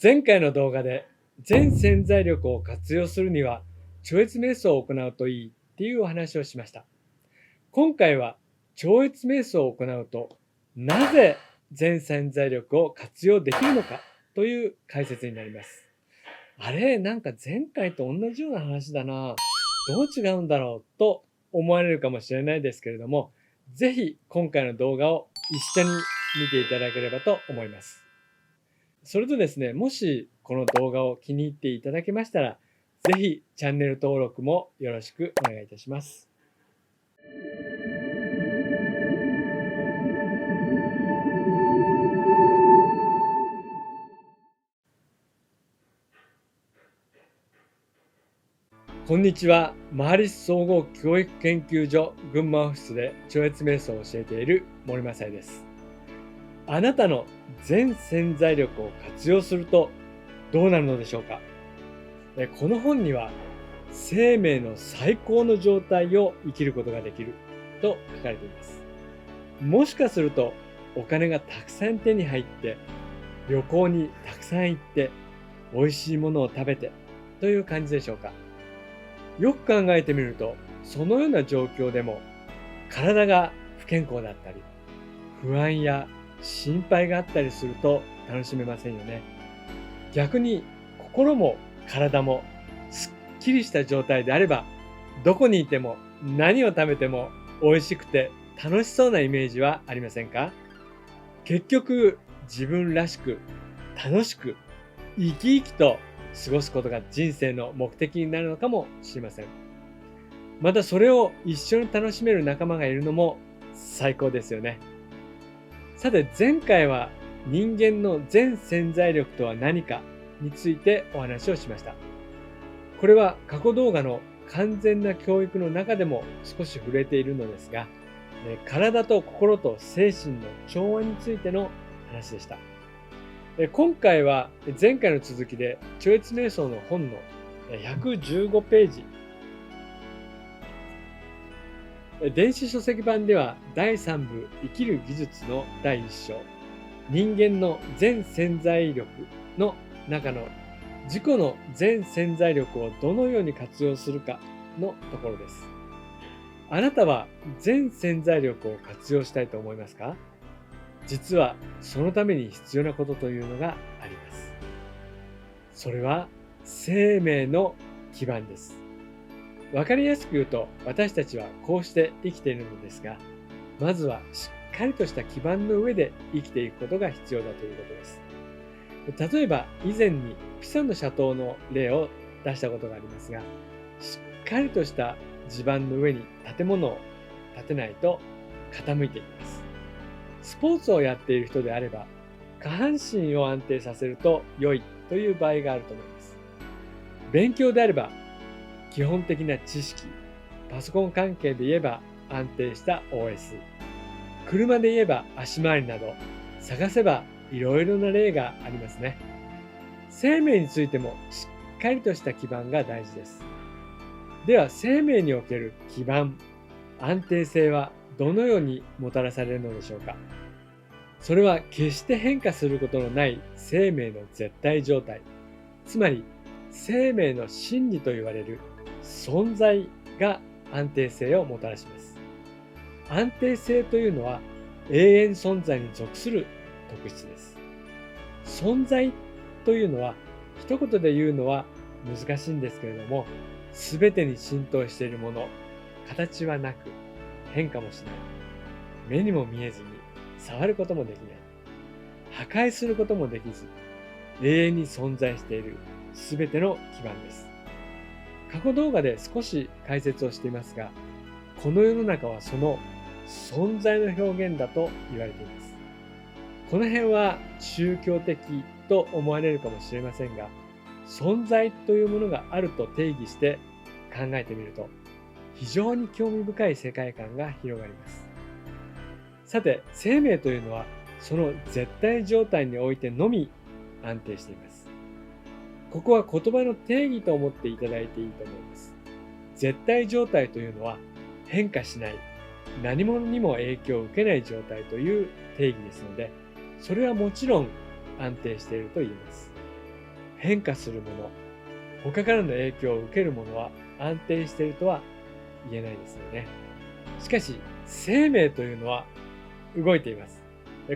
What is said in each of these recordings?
前回の動画で全潜在力を活用するには超越瞑想を行うといいっていうお話をしました。今回は超越瞑想を行うとなぜ全潜在力を活用できるのかという解説になります。あれ、なんか前回と同じような話だな。どう違うんだろうと思われるかもしれないですけれども、ぜひ今回の動画を一緒に見ていただければと思います。それとですね、もしこの動画を気に入っていただけましたら、ぜひチャンネル登録もよろしくお願いいたします。こんにちは。マハリス総合教育研究所群馬オフィスで超越瞑想を教えている森正也です。あなたの全潜在力を活用するとどうなるのでしょうか。この本には生命の最高の状態を生きることができると書かれています。もしかするとお金がたくさん手に入って旅行にたくさん行って美味しいものを食べてという感じでしょうか。よく考えてみるとそのような状況でも体が不健康だったり不安や心配があったりすると楽しめませんよね。逆に心も体もすっきりした状態であればどこにいても何を食べても美味しくて楽しそうなイメージはありませんか？結局自分らしく楽しく生き生きと過ごすことが人生の目的になるのかもしれません。またそれを一緒に楽しめる仲間がいるのも最高ですよね。さて前回は人間の全潜在力とは何かについてお話をしました。これは過去動画の完全な教育の中でも少し触れているのですが、体と心と精神の調和についての話でした。今回は前回の続きで超越瞑想の本の115ページ、電子書籍版では第3部生きる技術の第1章、人間の全潜在力の中の自己の全潜在力をどのように活用するかのところです。あなたは全潜在力を活用したいと思いますか？実はそのために必要なことというのがあります。それは生命の基盤です。わかりやすく言うと私たちはこうして生きているのですが、まずはしっかりとした基盤の上で生きていくことが必要だということです。例えば以前にピサの斜塔の例を出したことがありますが、しっかりとした地盤の上に建物を建てないと傾いていきます。スポーツをやっている人であれば下半身を安定させると良いという場合があると思います。勉強であれば基本的な知識、パソコン関係で言えば安定した OS、車で言えば足回りなど探せばいろいろな例がありますね。生命についてもしっかりとした基盤が大事です。では生命における基盤、安定性はどのようにもたらされるのでしょうか。それは決して変化することのない生命の絶対状態、つまり生命の真理と言われる存在が安定性をもたらします。安定性というのは永遠存在に属する特質です。存在というのは一言で言うのは難しいんですけれども、全てに浸透しているもの、形はなく変化もしない、目にも見えずに触ることもできない、破壊することもできず永遠に存在している全ての基盤です。過去動画で少し解説をしていますが、この世の中はその存在の表現だと言われています。この辺は宗教的と思われるかもしれませんが、存在というものがあると定義して考えてみると非常に興味深い世界観が広がります。さて、生命というのはその絶対状態においてのみ安定しています。ここは言葉の定義と思っていただいていいと思います。絶対状態というのは変化しない、何者にも影響を受けない状態という定義ですので、それはもちろん安定していると言えます。変化するもの、他からの影響を受けるものは安定しているとは言えないですよね。しかし、生命というのは動いています。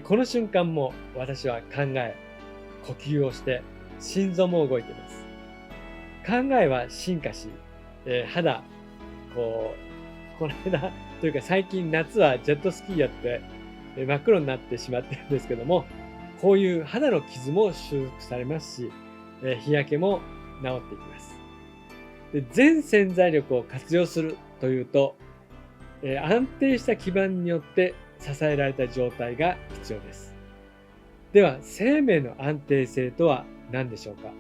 この瞬間も私は考え、呼吸をして、心臓も動いています。考えは進化し、肌、この間というか最近夏はジェットスキーやって、真っ黒になってしまってるんですけども、こういう肌の傷も修復されますし、日焼けも治っていきます。で、全潜在力を活用するというと、安定した基盤によって支えられた状態が必要です。では、生命の安定性とは何でしょうか？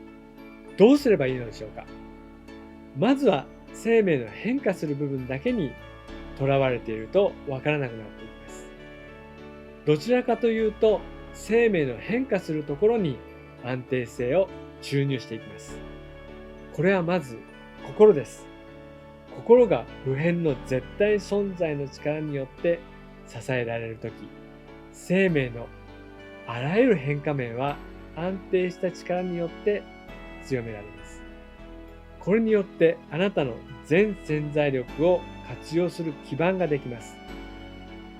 どうすればいいのでしょうか？まずは生命の変化する部分だけにとらわれているとわからなくなっていきます。どちらかというと、生命の変化するところに安定性を注入していきます。これはまず心です。心が普遍の絶対存在の力によって支えられるとき、生命のあらゆる変化面は安定した力によって強められます。これによってあなたの全潜在力を活用する基盤ができます。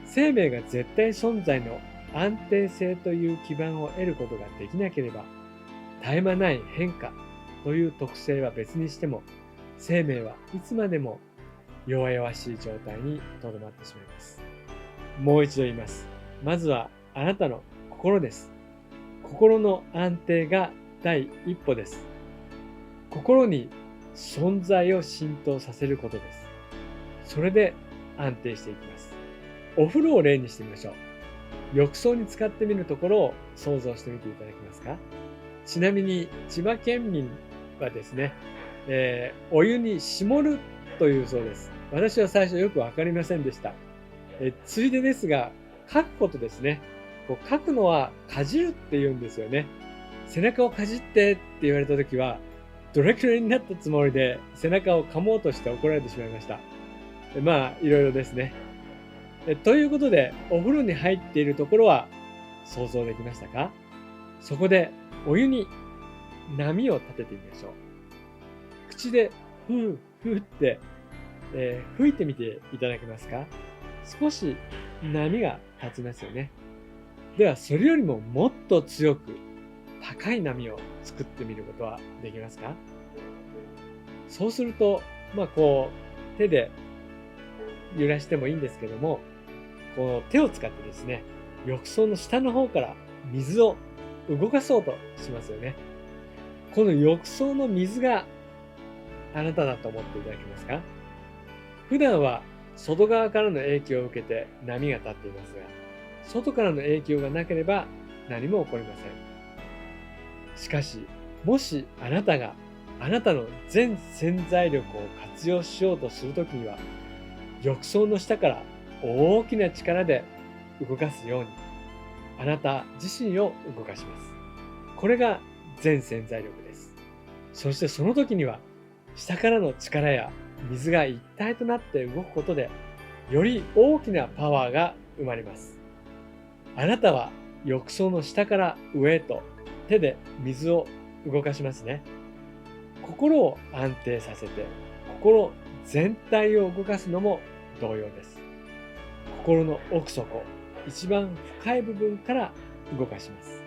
生命が絶対存在の安定性という基盤を得ることができなければ、絶え間ない変化という特性は別にしても、生命はいつまでも弱々しい状態にとどまってしまいます。もう一度言います。まずはあなたの心です。心の安定が第一歩です。心に存在を浸透させることです。それで安定していきます。お風呂を例にしてみましょう。浴槽に使ってみるところを想像してみていただけますか？ちなみに千葉県民はですね、お湯に絞るというそうです。私は最初よくわかりませんでした。ついでですが、書くことですね。書くのはかじるって言うんですよね。背中をかじってって言われたときは、どれくらいになったつもりで背中を噛もうとして怒られてしまいました。まあ、いろいろですね。ということで、お風呂に入っているところは想像できましたか？そこでお湯に波を立ててみましょう。口でふーふーって、吹いてみていただけますか？少し波が立ちますよね。では、それよりももっと強く高い波を作ってみることはできますか？そうすると、手で揺らしてもいいんですけども、この手を使ってですね、浴槽の下の方から水を動かそうとしますよね。この浴槽の水があなただと思っていただけますか？普段は外側からの影響を受けて波が立っていますが、外からの影響がなければ何も起こりません。しかし、もしあなたがあなたの全潜在力を活用しようとするときには、浴槽の下から大きな力で動かすように、あなた自身を動かします。これが全潜在力です。そしてその時には、下からの力や水が一体となって動くことで、より大きなパワーが生まれます。あなたは浴槽の下から上へと手で水を動かしますね。心を安定させて、心全体を動かすのも同様です。心の奥底、一番深い部分から動かします。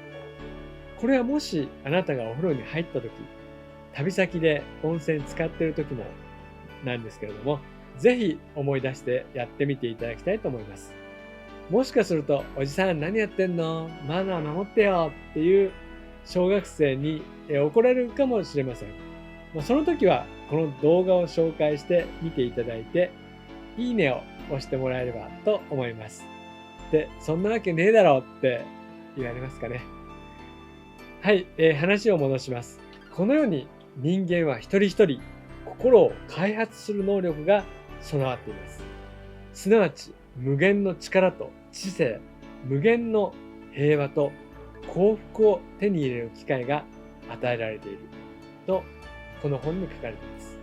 これはもしあなたがお風呂に入った時、旅先で温泉使っている時もなんですけれども、ぜひ思い出してやってみていただきたいと思います。もしかすると、おじさん何やってんの？マナー守ってよっていう小学生に怒られるかもしれません。その時はこの動画を紹介して見ていただいて、いいねを押してもらえればと思います。で、そんなわけねえだろって言われますかね。はい、話を戻します。このように人間は一人一人心を開発する能力が備わっています。すなわち無限の力と知性、無限の平和と幸福を手に入れる機会が与えられているとこの本に書かれています。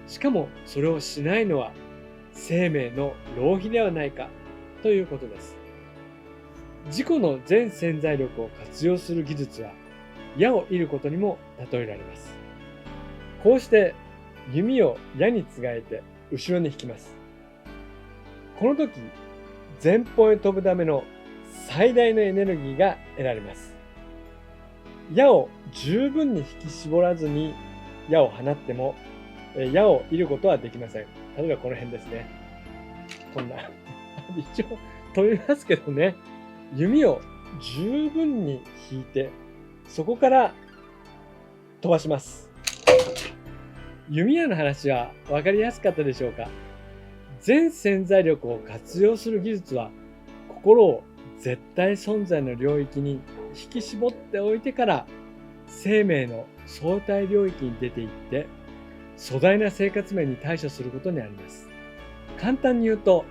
しかもそれをしないのは生命の浪費ではないかということです。自己の全潜在力を活用する技術は矢を射ることにも例えられます。こうして弓を矢につがえて後ろに引きます。この時、前方へ飛ぶための最大のエネルギーが得られます。矢を十分に引き絞らずに矢を放っても、矢を射ることはできません。例えばこの辺ですね。こんな。一応飛びますけどね。弓を十分に引いて、そこから飛ばします。弓矢の話は分かりやすかったでしょうか。全潜在力を活用する技術は、心を絶対存在の領域に引き絞っておいてから、生命の相対領域に出ていって、壮大な生活面に対処することにあります。簡単に言うと、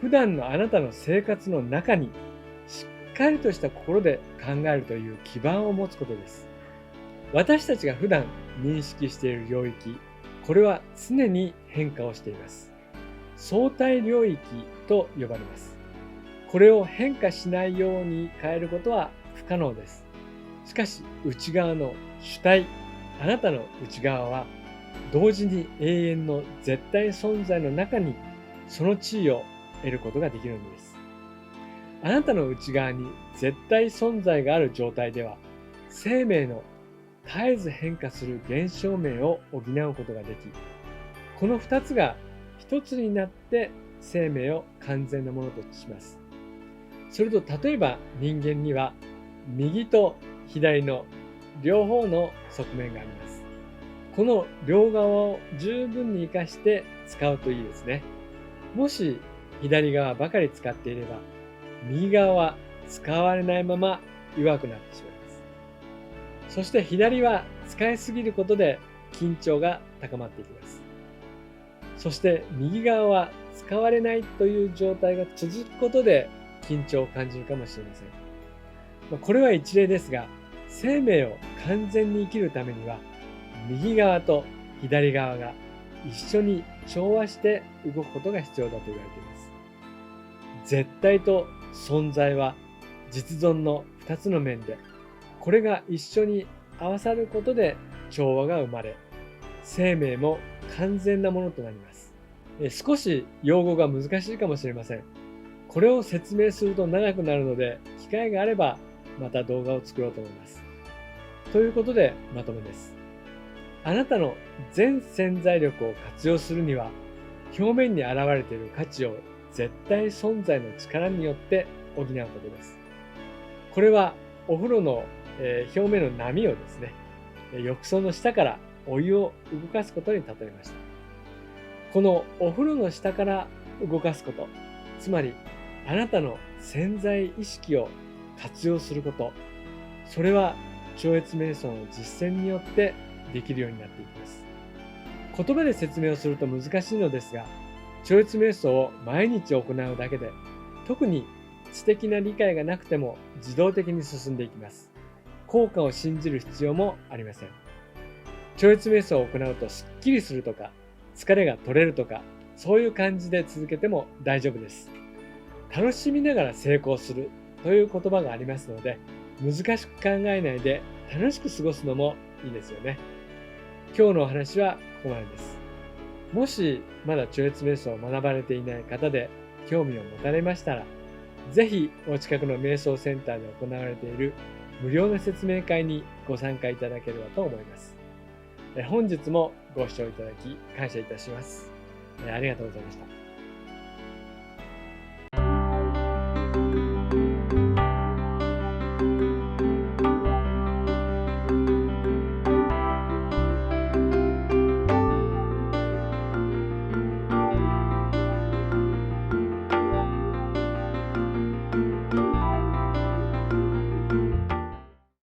普段のあなたの生活の中にしっかりとした心で考えるという基盤を持つことです。私たちが普段認識している領域、これは常に変化をしています。相対領域と呼ばれます。これを変化しないように変えることは不可能です。しかし、内側の主体、あなたの内側は、同時に永遠の絶対存在の中にその地位を得ることができるのです。あなたの内側に絶対存在がある状態では、生命の絶えず変化する現象面を補うことができ、この2つが一つになって生命を完全なものとします。それと例えば人間には右と左の両方の側面があります。この両側を十分に活かして使うといいですね。もし左側ばかり使っていれば、右側は使われないまま弱くなってしまいます。そして左は使いすぎることで緊張が高まっていきます。そして右側は使われないという状態が続くことで緊張を感じるかもしれません。これは一例ですが、生命を完全に生きるためには、右側と左側が一緒に調和して動くことが必要だと言われています。絶対と存在は実存の2つの面で、これが一緒に合わさることで調和が生まれ、生命も完全なものとなります。少し用語が難しいかもしれません。これを説明すると長くなるので、機会があればまた動画を作ろうと思います。ということでまとめです。あなたの全潜在力を活用するには、表面に現れている価値を絶対存在の力によって補うことです。これはお風呂の表面の波をですね、浴槽の下からお湯を動かすことに例えました。このお風呂の下から動かすこと、つまりあなたの潜在意識を活用すること、それは超越瞑想の実践によってできるようになっていきます。言葉で説明をすると難しいのですが、超越瞑想を毎日行うだけで、特に知的な理解がなくても自動的に進んでいきます。効果を信じる必要もありません。超越瞑想を行うとスッキリするとか、疲れが取れるとか、そういう感じで続けても大丈夫です。楽しみながら成功するという言葉がありますので、難しく考えないで楽しく過ごすのもいいですよね。今日のお話はここまでです。もしまだ超越瞑想を学ばれていない方で興味を持たれましたら、ぜひお近くの瞑想センターで行われている無料の説明会にご参加いただければと思います。本日もご視聴いただき感謝いたします。ありがとうございました。